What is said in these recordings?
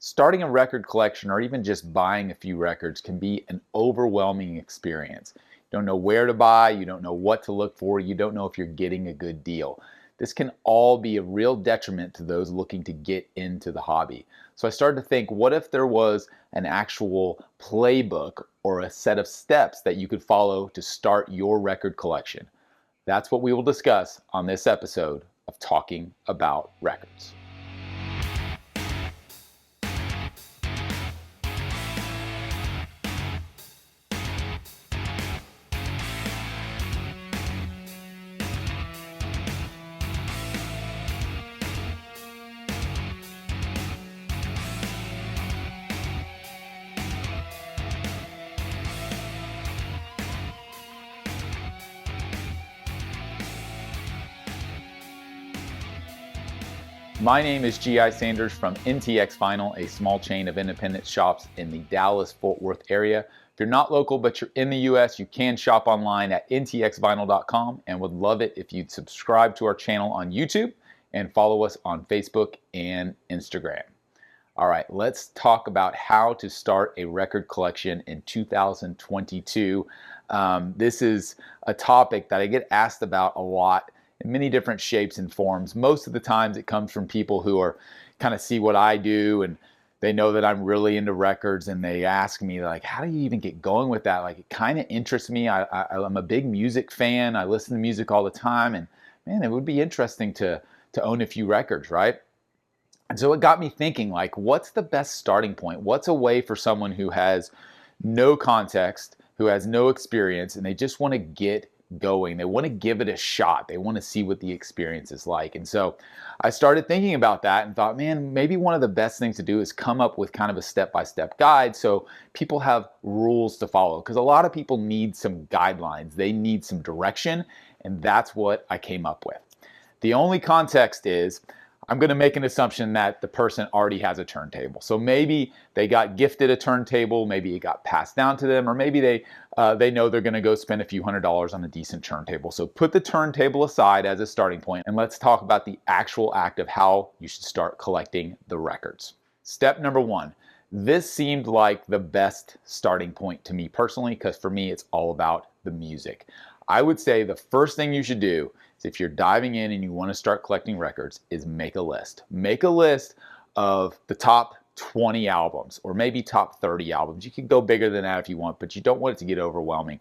Starting a record collection or even just buying a few records can be an overwhelming experience. You don't know where to buy, you don't know what to look for, you don't know if you're getting a good deal. This can all be a real detriment to those looking to get into the hobby. So I started to think, what if there was an actual playbook or a set of steps that you could follow to start your record collection? That's what we will discuss on this episode of Talking About Records. My name is G.I. Sanders from NTX Vinyl, a small chain of independent shops in the Dallas-Fort Worth area. If you're not local but you're in the U.S., you can shop online at ntxvinyl.com and would love it if you'd subscribe to our channel on YouTube and follow us on Facebook and Instagram. All right, let's talk about how to start a record collection in 2022. This is a topic that I get asked about a lot in many different shapes and forms. Most of the times it comes from people who are kind of see what I do and they know that I'm really into records, and they ask me like, how do you even get going with that? Like, it kind of interests me. I'm a big music fan. I listen to music all the time, and man, it would be interesting to own a few records, right? And so it got me thinking, like, what's the best starting point? What's a way for someone who has no context, who has no experience, and they just want to get going? They want to give it a shot. They want to see what the experience is like. And so I started thinking about that and thought, man, maybe one of the best things to do is come up with kind of a step-by-step guide so people have rules to follow. Because a lot of people need some guidelines. They need some direction. And that's what I came up with. The only context is I'm going to make an assumption that the person already has a turntable. So maybe they got gifted a turntable, maybe it got passed down to them, or maybe they know they're going to go spend a few $100s on a decent turntable. So put the turntable aside as a starting point, and let's talk about the actual act of how you should start collecting the records. Step number one. This seemed like the best starting point to me personally, because for me, it's all about the music. I would say the first thing you should do is, if you're diving in and you want to start collecting records, is make a list. Make a list of the top 20 albums, or maybe top 30 albums. You can go bigger than that if you want, but you don't want it to get overwhelming.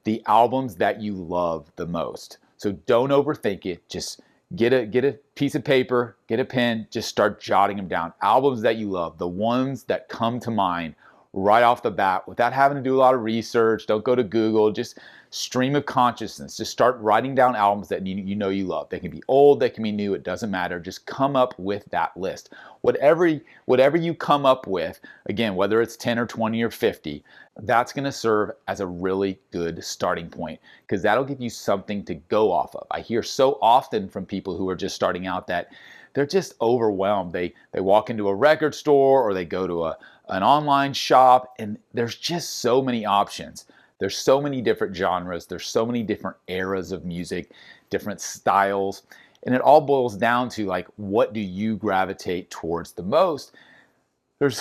The albums that you love the most. So don't overthink it. Just get a piece of paper, get a pen, just start jotting them down. Albums that you love, the ones that come to mind right off the bat without having to do a lot of research. Don't go to Google, just stream of consciousness. Just start writing down albums that you know you love. They can be old, they can be new, it doesn't matter. Just come up with that list. Whatever you come up with, again, whether it's 10 or 20 or 50, that's going to serve as a really good starting point, because that'll give you something to go off of. I hear so often from people who are just starting out that they're just overwhelmed. They walk into a record store or they go to an online shop, and there's just so many options. There's so many different genres. There's so many different eras of music, different styles. And it all boils down to, like, what do you gravitate towards the most? There's,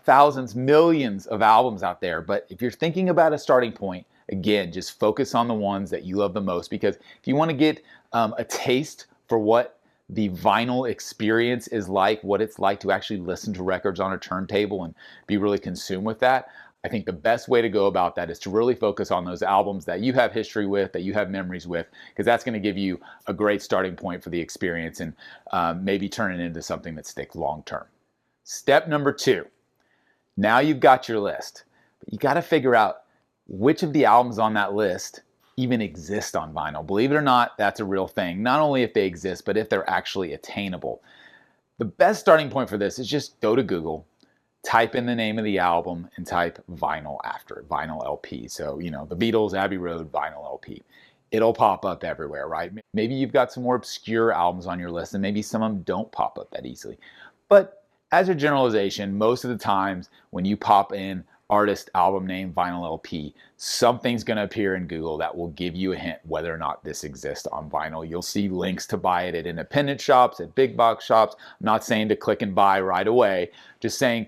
thousands, millions of albums out there. But if you're thinking about a starting point, again, just focus on the ones that you love the most. Because if you want to get a taste for what the vinyl experience is like, what it's like to actually listen to records on a turntable and be really consumed with that, I think the best way to go about that is to really focus on those albums that you have history with, that you have memories with, because that's going to give you a great starting point for the experience, and maybe turn it into something that sticks long term. Step number two. Now you've got your list, but you got to figure out which of the albums on that list even exist on vinyl. Believe it or not, that's a real thing. Not only if they exist, but if they're actually attainable. The best starting point for this is just go to Google, type in the name of the album, and type vinyl after it, vinyl LP. So, the Beatles, Abbey Road, vinyl LP. It'll pop up everywhere, right? Maybe you've got some more obscure albums on your list, and maybe some of them don't pop up that easily. But as a generalization, most of the times when you pop in artist, album name, vinyl LP. Something's going to appear in Google that will give you a hint whether or not this exists on vinyl. You'll see links to buy it at independent shops, at big box shops. I'm not saying to click and buy right away, just saying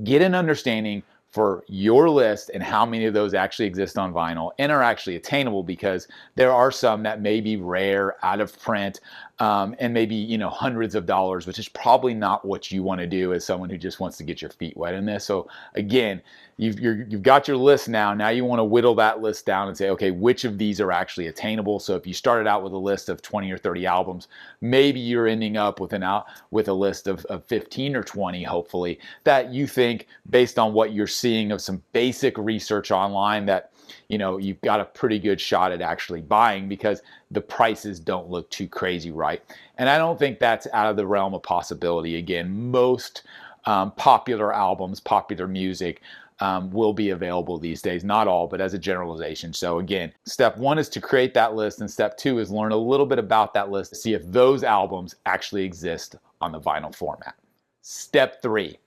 get an understanding for your list and how many of those actually exist on vinyl and are actually attainable, because there are some that may be rare, out of print, and maybe, you know, hundreds of dollars, which is probably not what you want to do as someone who just wants to get your feet wet in this. So again, you've got your list now. Now you want to whittle that list down and say, okay, which of these are actually attainable? So if you started out with a list of 20 or 30 albums, maybe you're ending up with a list of 15 or 20, hopefully, that you think, based on what you're seeing of some basic research online, that, you know, you've got a pretty good shot at actually buying, because the prices don't look too crazy, right? And I don't think that's out of the realm of possibility. Again, most popular albums, popular music, will be available these days. Not all, but as a generalization. So again, step one is to create that list, and step two is learn a little bit about that list to see if those albums actually exist on the vinyl format. Step three,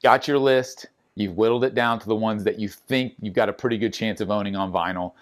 got your list, you've whittled it down to the ones that you think you've got a pretty good chance of owning on vinyl.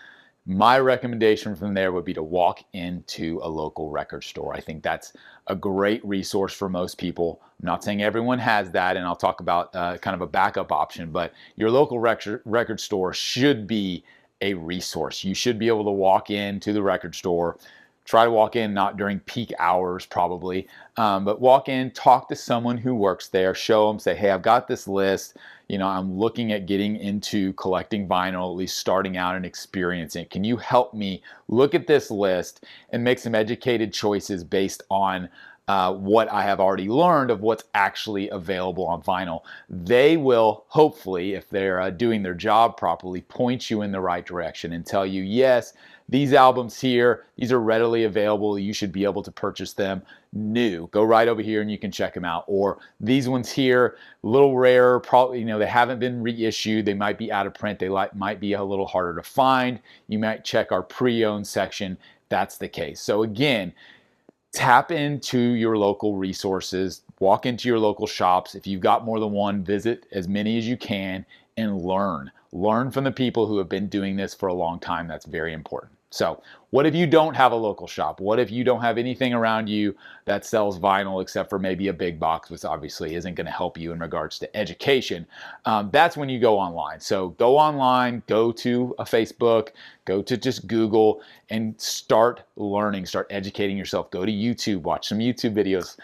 My recommendation from there would be to walk into a local record store. I think that's a great resource for most people. I'm not saying everyone has that, and I'll talk about kind of a backup option, but your local record store should be a resource. You should be able to walk into the record store, try to walk in not during peak hours probably, but walk in, talk to someone who works there, show them, say, hey, I've got this list. You know, I'm looking at getting into collecting vinyl, at least starting out and experiencing it. Can you help me look at this list and make some educated choices based on what I have already learned of what's actually available on vinyl? They will, hopefully, if they're doing their job properly, point you in the right direction and tell you, yes, these albums here, these are readily available. You should be able to purchase them new. Go right over here and you can check them out. Or these ones here, a little rarer, probably, you know, they haven't been reissued. They might be out of print. They might be a little harder to find. You might check our pre-owned section. That's the case. So again, tap into your local resources, walk into your local shops. If you've got more than one, visit as many as you can and learn. Learn from the people who have been doing this for a long time. That's very important. So what if you don't have a local shop? What if you don't have anything around you that sells vinyl except for maybe a big box, which obviously isn't going to help you in regards to education? That's when you go online. So go online, go to a Facebook, go to just Google and start learning, start educating yourself. Go to YouTube, watch some YouTube videos.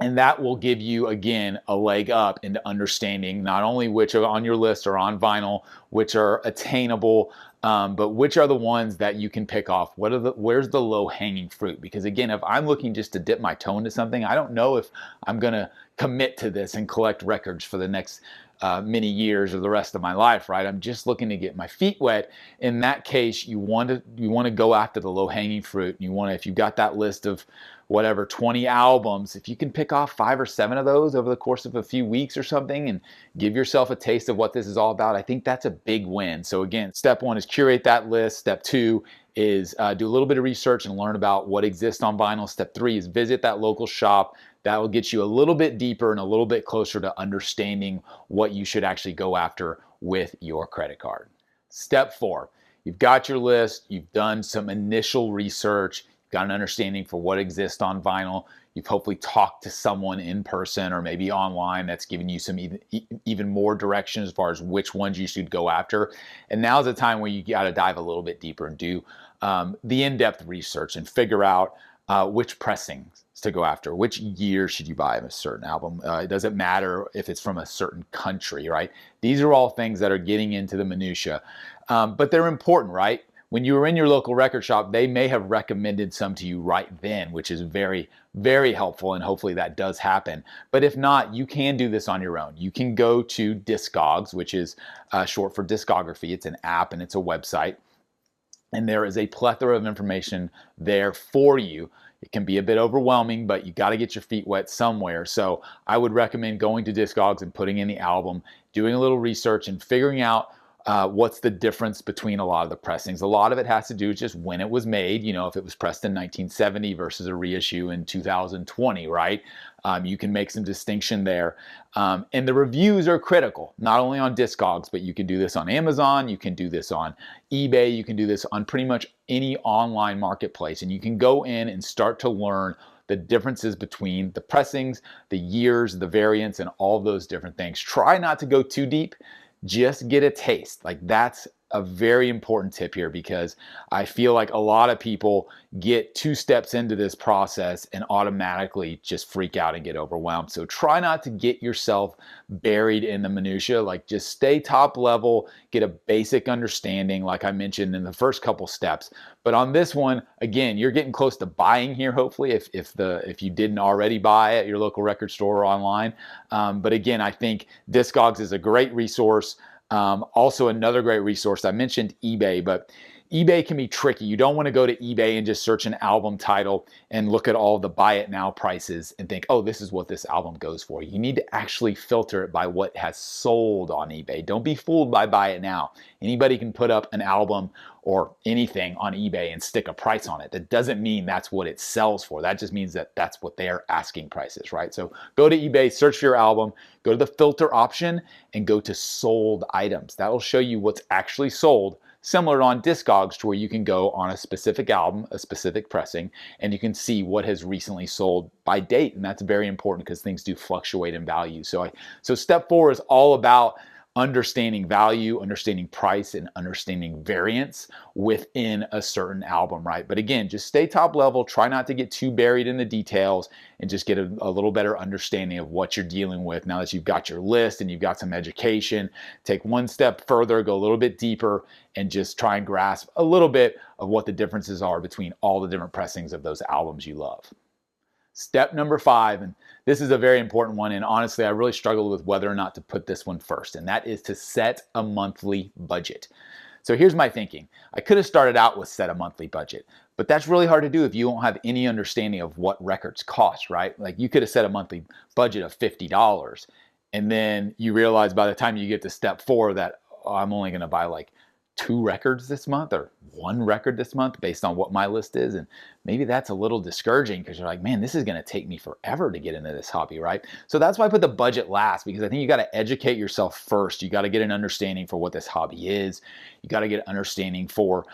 And that will give you, again, a leg up into understanding not only which are on your list or on vinyl, which are attainable, but which are the ones that you can pick off. Where's the low-hanging fruit? Because again, if I'm looking just to dip my toe into something, I don't know if I'm going to commit to this and collect records for the next many years or the rest of my life, right? I'm just looking to get my feet wet. In that case, you want to go after the low-hanging fruit. You want to, if you've got that list of whatever 20 albums, if you can pick off 5 or 7 of those over the course of a few weeks or something and give yourself a taste of what this is all about, I think that's a big win. So again, step 1 is curate that list. Step 2 is do a little bit of research and learn about what exists on vinyl. Step 3 is visit that local shop. That will get you a little bit deeper and a little bit closer to understanding what you should actually go after with your credit card. Step 4, you've got your list, you've done some initial research, you've got an understanding for what exists on vinyl. You've hopefully talked to someone in person or maybe online that's giving you some even more direction as far as which ones you should go after. And now's the time where you got to dive a little bit deeper and do the in-depth research and figure out which pressings to go after, which year should you buy a certain album. It doesn't matter if it's from a certain country, right? These are all things that are getting into the minutia, but they're important, right? When you were in your local record shop, they may have recommended some to you right then, which is very, very helpful, and hopefully that does happen. But if not, you can do this on your own. You can go to Discogs, which is short for discography. It's an app and it's a website, and there is a plethora of information there for you. It can be a bit overwhelming, but you got to get your feet wet somewhere. So I would recommend going to Discogs and putting in the album, doing a little research and figuring out what's the difference between a lot of the pressings? A lot of it has to do with just when it was made. You know, if it was pressed in 1970 versus a reissue in 2020, right? You can make some distinction there. And the reviews are critical, not only on Discogs, but you can do this on Amazon, you can do this on eBay, you can do this on pretty much any online marketplace. And you can go in and start to learn the differences between the pressings, the years, the variants, and all those different things. Try not to go too deep. Just get a taste. Like, that's a very important tip here, because I feel like a lot of people get 2 steps into this process and automatically just freak out and get overwhelmed. So try not to get yourself buried in the minutia. Like, just stay top level, get a basic understanding, like I mentioned in the first couple steps. But on this one, again, you're getting close to buying here, hopefully, if you didn't already buy at your local record store or online. But again, I think Discogs is a great resource. Also, another great resource, I mentioned eBay, but eBay can be tricky. You don't want to go to eBay and just search an album title and look at all the buy it now prices and think, oh, this is what this album goes for. You need to actually filter it by what has sold on eBay. Don't be fooled by buy it now. Anybody can put up an album or anything on eBay and stick a price on it. That doesn't mean that's what it sells for. That just means that that's what their asking price is, right? So go to eBay, search for your album, go to the filter option, and go to sold items. That will show you what's actually sold, similar to on Discogs, to where you can go on a specific album, a specific pressing, and you can see what has recently sold by date. And that's very important because things do fluctuate in value. So step 4 is all about understanding value, understanding price, and understanding variance within a certain album, right? But again, just stay top level, try not to get too buried in the details, and just get a little better understanding of what you're dealing with. Now that you've got your list and you've got some education, take one step further, go a little bit deeper, and just try and grasp a little bit of what the differences are between all the different pressings of those albums you love. Step number 5, and this is a very important one, and honestly, I really struggled with whether or not to put this one first, and that is to set a monthly budget. So here's my thinking. I could have started out with set a monthly budget, but that's really hard to do if you don't have any understanding of what records cost, right? Like, you could have set a monthly budget of $50, and then you realize by the time you get to step 4 that, oh, I'm only going to buy like 2 records this month or 1 record this month based on what my list is. And maybe that's a little discouraging because you're like, man, this is going to take me forever to get into this hobby, right? So that's why I put the budget last, because I think you got to educate yourself first. You got to get an understanding for what this hobby is. You got to get an understanding for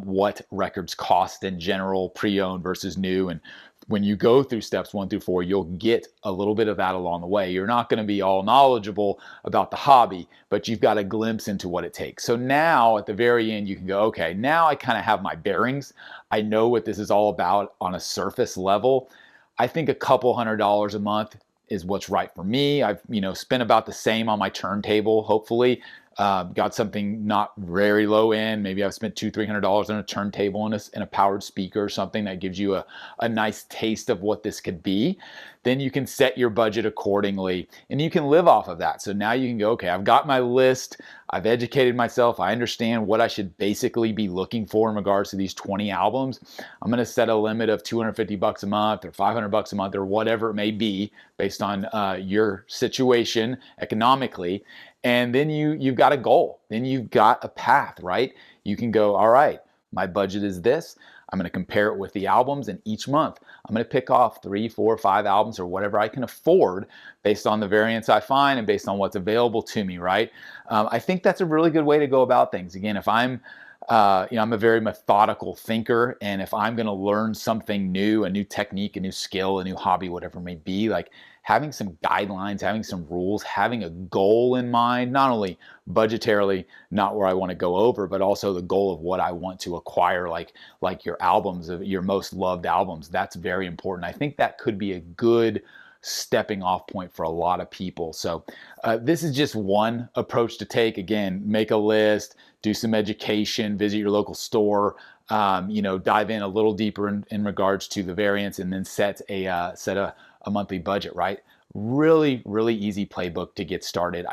what records cost in general, pre-owned versus new. And when you go through steps 1 through 4, you'll get a little bit of that along the way. You're not going to be all knowledgeable about the hobby, but you've got a glimpse into what it takes. So now at the very end, you can go, okay, now I kind of have my bearings. I know what this is all about on a surface level. I think a couple $100s a month is what's right for me. I've spent about the same on my turntable, hopefully. Got something not very low end. Maybe I've spent $200-300 on a turntable and a powered speaker or something that gives you a nice taste of what this could be. Then you can set your budget accordingly and you can live off of that. So now you can go, okay, I've got my list. I've educated myself. I understand what I should basically be looking for in regards to these 20 albums. I'm going to set a limit of $250 a month or $500 a month or whatever it may be based on your situation economically. And then you've got a goal. Then you've got a path, right? You can go, all right, my budget is this. I'm going to compare it with the albums, and each month I'm going to pick off 3, 4, 5 albums or whatever I can afford based on the variants I find and based on what's available to me, right? I think that's a really good way to go about things. Again, if I'm a very methodical thinker, and if I'm going to learn something new, a new technique, a new skill, a new hobby, whatever it may be, like having some guidelines, having some rules, having a goal in mind, not only budgetarily, not where I want to go over, but also the goal of what I want to acquire, like your albums, your most loved albums. That's very important. I think that could be a good stepping off point for a lot of people. So this is just one approach to take. Again, make a list, do some education, visit your local store, dive in a little deeper in regards to the variants, and then set a monthly budget, right? Really, really easy playbook to get started.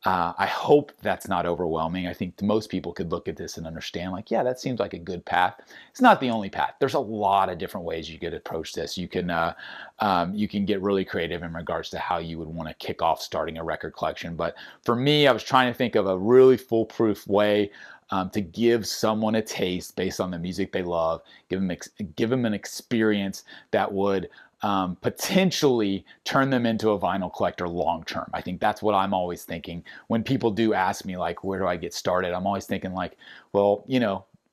I hope that's not overwhelming. I think most people could look at this and understand, like, yeah, that seems like a good path. It's not the only path. There's a lot of different ways you could approach this. You can get really creative in regards to how you would want to kick off starting a record collection. But for me, I was trying to think of a really foolproof way to give someone a taste based on the music they love, give them an experience that would potentially turn them into a vinyl collector long term. I think that's what I'm always thinking when people do ask me, like, where do I get started? I'm always thinking, like, well,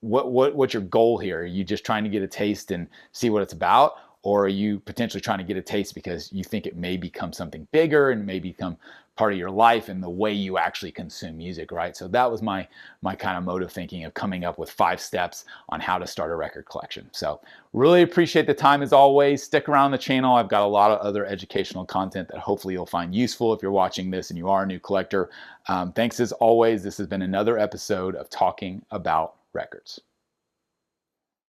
what's your goal here? Are you just trying to get a taste and see what it's about? Or are you potentially trying to get a taste because you think it may become something bigger and may become part of your life and the way you actually consume music, right? So that was my kind of mode of thinking of coming up with 5 steps on how to start a record collection. So really appreciate the time as always. Stick around the channel. I've got a lot of other educational content that hopefully you'll find useful if you're watching this and you are a new collector. Thanks as always. This has been another episode of Talking About Records.